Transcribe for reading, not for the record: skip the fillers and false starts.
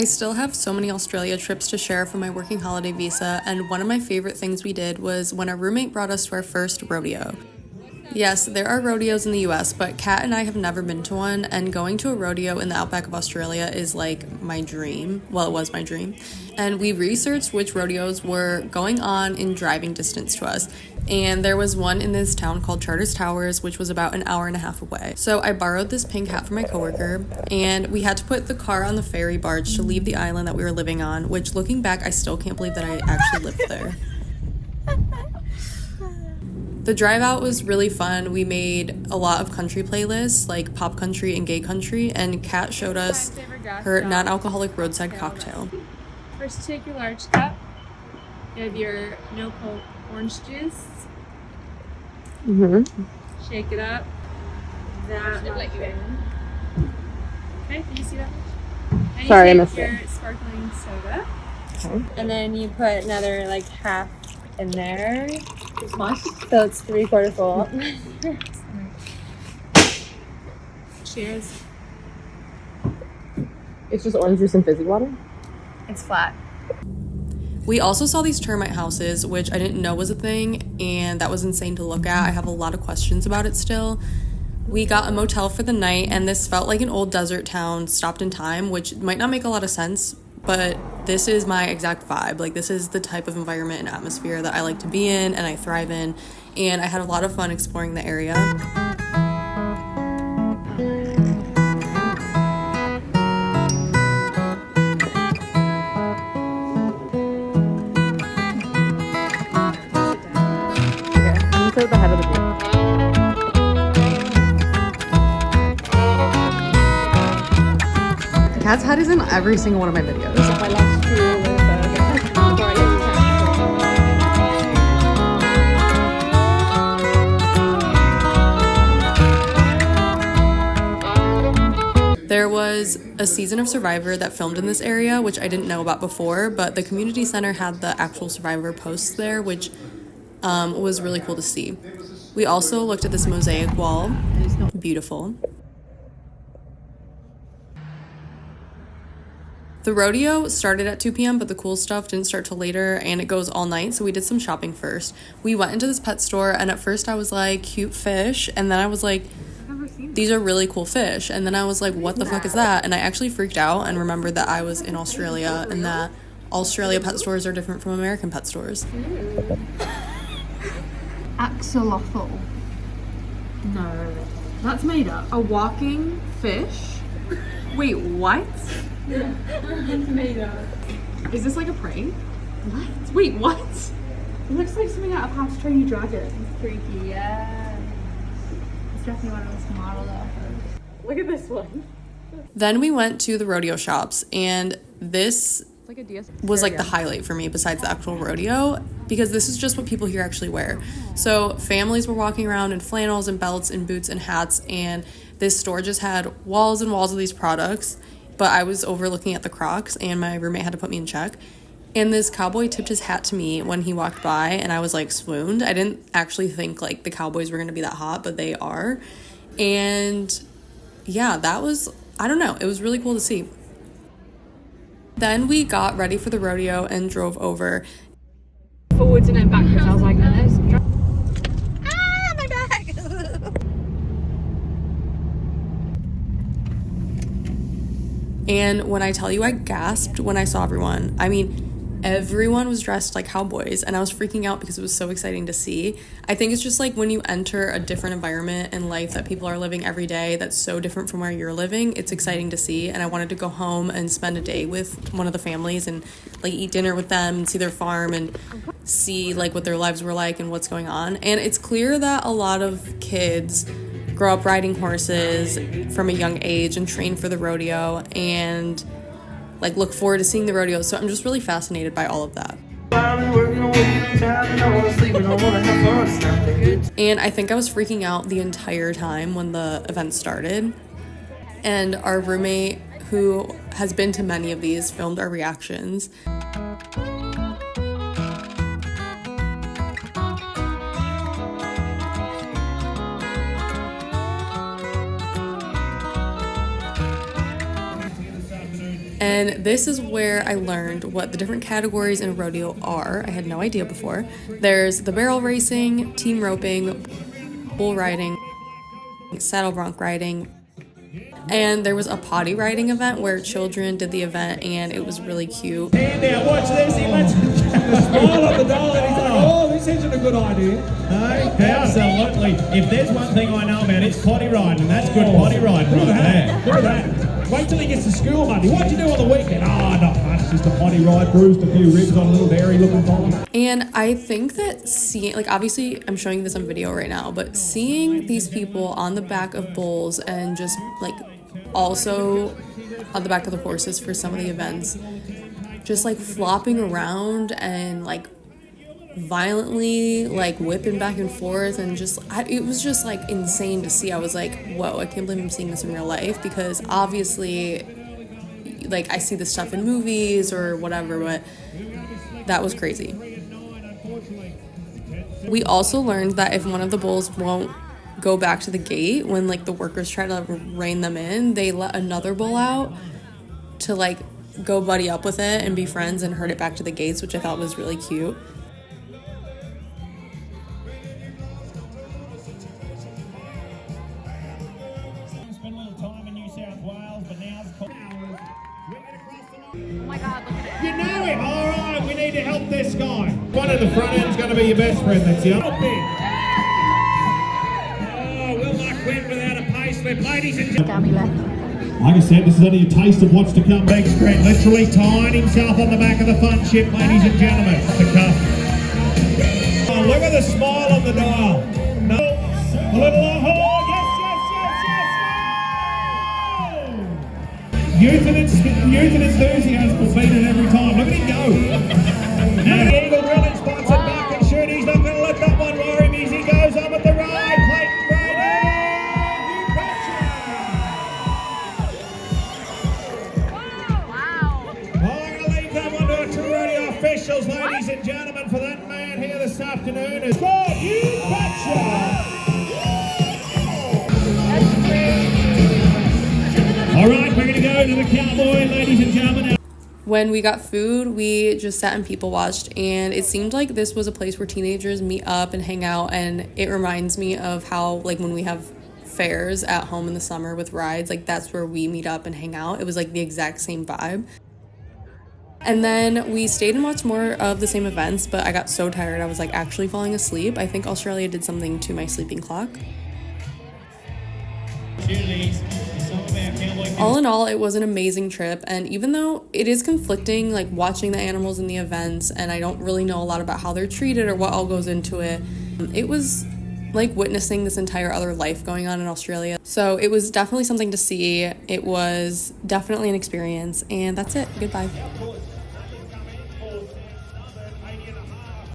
I still have so many Australia trips to share from my working holiday visa, and one of my favorite things we did was when our roommate brought us to our first rodeo. Yes, there are rodeos in the US, but Kat and I have never been to one, and going to a rodeo in the outback of Australia is like my dream. Well, it was my dream. And we researched which rodeos were going on in driving distance to us. And there was one in this town called Charters Towers, which was about an hour and a half away. So I borrowed this pink hat from my coworker, and we had to put the car on the ferry barge to leave the island that we were living on, which looking back, I still can't believe that I actually lived there. The drive out was really fun. We made a lot of country playlists, like pop country and gay country, and Kat showed us her non-alcoholic roadside cocktail. First, take your large cup. You have your no pulp orange juice. Shake it up. That much in. Okay, can you see that much? And Sorry, I you missed take it. your sparkling soda. Okay. And then you put another like half in there. So it's 3/4 full. Cheers. It's just orange juice and fizzy water? It's flat. We also saw these termite houses, which I didn't know was a thing, and that was insane to look at. I have a lot of questions about it still. We got a motel for the night, and this felt like an old desert town stopped in time, which might not make a lot of sense, but this is my exact vibe. Like, this is the type of environment and atmosphere that I like to be in and I thrive in, and I had a lot of fun exploring the area. At the head of the group. Kat's head is in every single one of my videos. My last There was a season of Survivor that filmed in this area, which I didn't know about before, but the community center had the actual Survivor posts there, which was really cool to see. We also looked at this mosaic wall. Beautiful. The rodeo started at 2 p.m., but the cool stuff didn't start till later, and it goes all night, so we did some shopping first. We went into this pet store, and at first I was like, cute fish, and then I was like, these are really cool fish, and then I was like, what the fuck is that? And I actually freaked out and remembered that I was in Australia, and that Australia pet stores are different from American pet stores. Axolotl. No, that's made up. A walking fish? Wait, what? It's made up. Is this like a prank? What? Wait, what? It looks like something out of How to Train Your Dragon. Freaky, yeah. It's definitely what I was modeled off of. Look at this one. Then we went to the rodeo shops, and this was like the highlight for me besides the actual rodeo, because this is just what people here actually wear. So families were walking around in flannels and belts and boots and hats, and this store just had walls and walls of these products, but I was overlooking at the Crocs, and my roommate had to put me in check. And this cowboy tipped his hat to me when he walked by, and I was like swooned. I didn't actually think like the cowboys were going to be that hot, but they are. And yeah, that was, I don't know, it was really cool to see. Then we got ready for the rodeo and drove over. Forwards and then backwards. I was like, no, there's My back! And when I tell you I gasped when I saw everyone, I mean, everyone was dressed like cowboys, and I was freaking out because it was so exciting to see. I think it's just like when you enter a different environment and life that people are living every day that's so different from where you're living, it's exciting to see. And I wanted to go home and spend a day with one of the families and like eat dinner with them and see their farm and see like what their lives were like and what's going on. And it's clear that a lot of kids grow up riding horses from a young age and train for the rodeo and like look forward to seeing the rodeo. So I'm just really fascinated by all of that. And I think I was freaking out the entire time when the event started. And our roommate, who has been to many of these, filmed our reactions. And this is where I learned what the different categories in rodeo are. I had no idea before. There's the barrel racing, team roping, bull riding, saddle bronc riding, and there was a potty riding event where children did the event, and it was really cute. And now watch this, he lets the smile on the doll and he's like, oh, this isn't a good idea. No, absolutely. If there's one thing I know about, it's potty riding, and that's good potty riding right there. Look at that. Wait till he gets to school Monday. What'd you do on the weekend? Oh, not much, just a potty ride, bruised a few ribs on a little dairy looking for. And I think that seeing, like, obviously I'm showing this on video right now, but seeing these people on the back of bulls and just like also on the back of the horses for some of the events, just like flopping around and like violently like whipping back and forth, and just it was just like insane to see. I was like, whoa, I can't believe I'm seeing this in real life, because obviously like I see this stuff in movies or whatever, but that was crazy. We also learned that if one of the bulls won't go back to the gate when like the workers try to rein them in, they let another bull out to like go buddy up with it and be friends and herd it back to the gates, which I thought was really cute. Spent a little time in New South Wales, but now it's called. Oh my god, look at it. You know him. All right, we need to help this guy. One at the front end is going to be your best friend. That's you. Will not win without a pace lift, ladies and gentlemen. Like I said, this is only a taste of what's to come. Big screen, literally tying himself on the back of the fun ship, ladies and gentlemen. The cup. Oh, look at the smile on the dial. No, a little oh, yes. Youth and enthusiasm will beat it every time. Look at him go. Now the Eagle Drilling sponsored back and shoot. He's not going to let that one worry him as he goes on with the ride. Clayton Brady. Wow. I'm going to leave that one to our True Radio officials, ladies and gentlemen, for that man here this afternoon is God, you betcha! All right, we're going to go to the cowboy, ladies and gentlemen. When we got food, we just sat and people watched, and it seemed like this was a place where teenagers meet up and hang out, and it reminds me of how like when we have fairs at home in the summer with rides, like that's where we meet up and hang out. It was like the exact same vibe. And then we stayed and watched more of the same events, but I got so tired I was like actually falling asleep. I think Australia did something to my sleeping clock. All in all, it was an amazing trip, and even though it is conflicting, like watching the animals in the events, and I don't really know a lot about how they're treated or what all goes into it, it was like witnessing this entire other life going on in Australia. So it was definitely something to see. It was definitely an experience, and that's it. Goodbye.